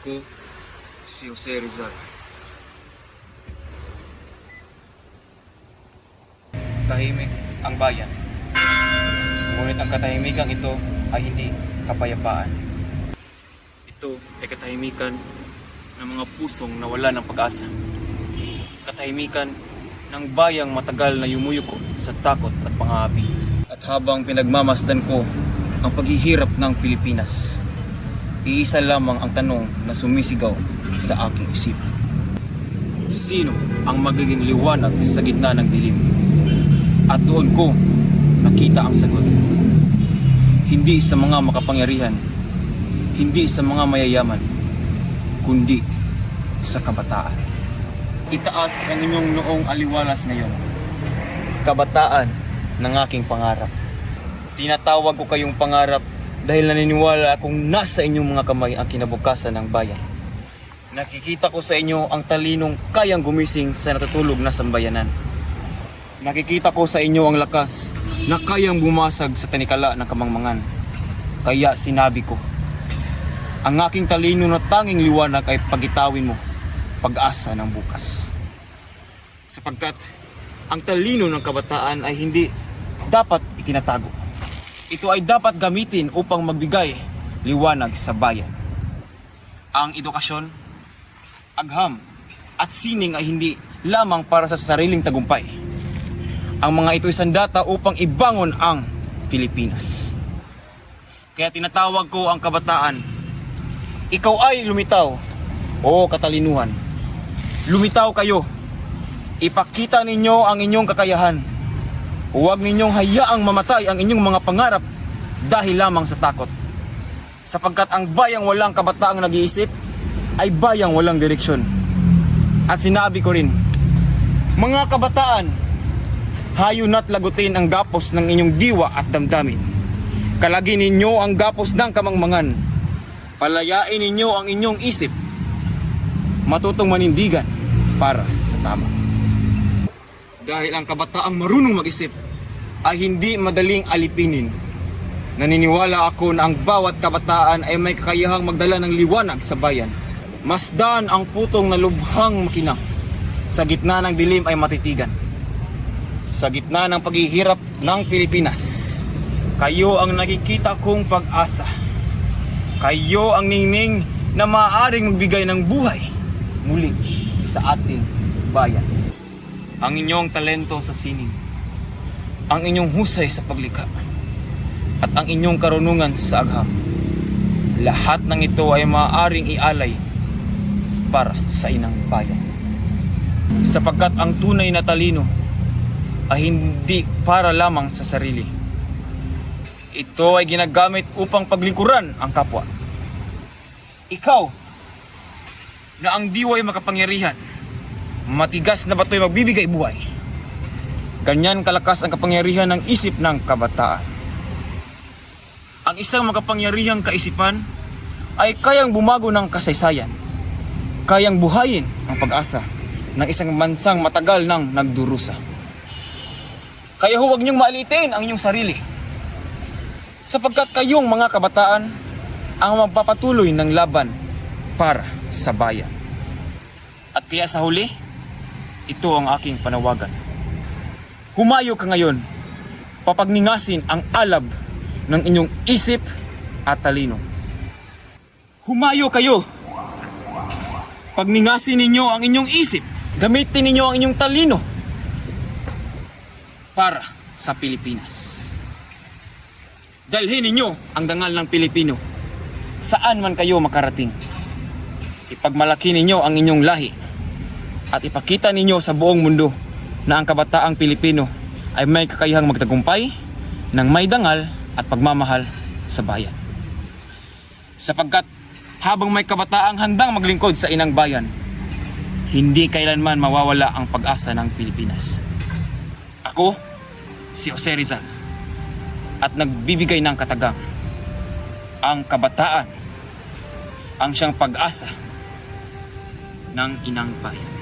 Ako, si Jose Rizal. Tahimik ang bayan. Ngunit ang katahimikan ito ay hindi kapayapaan. Ito ay katahimikan ng mga pusong nawala ng pag-asa. Katahimikan ng bayang matagal na yumuyuko sa takot at pangahabi. At habang pinagmamasdan ko ang paghihirap ng Pilipinas, iisa lamang ang tanong na sumisigaw sa aking isipan. Sino ang magiging liwanag sa gitna ng dilim? At doon ko nakita ang sagot. Hindi sa mga makapangyarihan, hindi sa mga mayayaman, kundi sa kabataan. Itaas ang inyong noong aliwalas ngayon. Kabataan ng aking pangarap. Tinatawag ko kayong pangarap dahil naniniwala akong nasa inyong mga kamay ang kinabukasan ng bayan. Nakikita ko sa inyo ang talinong kayang gumising sa natutulog na sambayanan. Nakikita ko sa inyo ang lakas na kayang bumasag sa tanikala ng kamangmangan. Kaya sinabi ko, ang aking talino na tanging liwanag ay pagitawin mo, pag-asa ng bukas. Sapagkat ang talino ng kabataan ay hindi dapat itinatago. Ito ay dapat gamitin upang magbigay liwanag sa bayan. Ang edukasyon, agham at sining ay hindi lamang para sa sariling tagumpay. Ang mga ito ay sandata upang ibangon ang Pilipinas. Kaya tinatawag ko ang kabataan. Ikaw ay lumitaw, o katalinuhan. Lumitaw kayo. Ipakita ninyo ang inyong kakayahan. Huwag ninyong hayaang mamatay ang inyong mga pangarap dahil lamang sa takot. Sapagkat ang bayang walang kabataang nag-iisip ay bayang walang direksyon. At sinabi ko rin, mga kabataan, hayo na't lagutin ang gapos ng inyong diwa at damdamin. Kalagin ninyo ang gapos ng kamangmangan. Palayain ninyo ang inyong isip. Matutong manindigan para sa tama. Dahil ang kabataang marunong mag-isip ay hindi madaling alipinin. Naniniwala ako na ang bawat kabataan ay may kakayahang magdala ng liwanag sa bayan. Masdan ang putong na lubhang makina. Sa gitna ng dilim ay matitigan. Sa gitna ng paghihirap ng Pilipinas, kayo ang nakikita kong pag-asa. Kayo ang ningning na maaaring magbigay ng buhay muli sa ating bayan. Ang inyong talento sa sining, ang inyong husay sa paglikha, at ang inyong karunungan sa agham. Lahat ng ito ay maaaring ialay para sa inang bayan. Sapagkat ang tunay na talino ay hindi para lamang sa sarili. Ito ay ginagamit upang paglingkuran ang kapwa. Ikaw, na ang diwa ay makapangyarihan, matigas na bato'y magbibigay buhay. Ganyan kalakas ang kapangyarihan ng isip ng kabataan. Ang isang makapangyarihang kaisipan ay kayang bumago ng kasaysayan, kayang buhayin ang pag-asa ng isang bansang matagal nang nagdurusa. Kaya huwag niyong maalitin ang inyong sarili. Sapagkat kayong mga kabataan ang magpapatuloy ng laban para sa bayan. At kaya sa huli, ito ang aking panawagan. Humayo ka ngayon, papagningasin ang alab ng inyong isip at talino. Humayo kayo, pagningasin ninyo ang inyong isip, gamitin ninyo ang inyong talino para sa Pilipinas. Dalhin ninyo ang dangal ng Pilipino saan man kayo makarating. Ipagmalaki ninyo ang inyong lahi at ipakita ninyo sa buong mundo na ang kabataang Pilipino ay may kakayahang magtagumpay ng may dangal at pagmamahal sa bayan. Sapagkat habang may kabataang handang maglingkod sa inang bayan, hindi kailanman mawawala ang pag-asa ng Pilipinas. Ako, si Jose Rizal, at nagbibigay ng katagang. Ang kabataan ang siyang pag-asa ng inang bayan.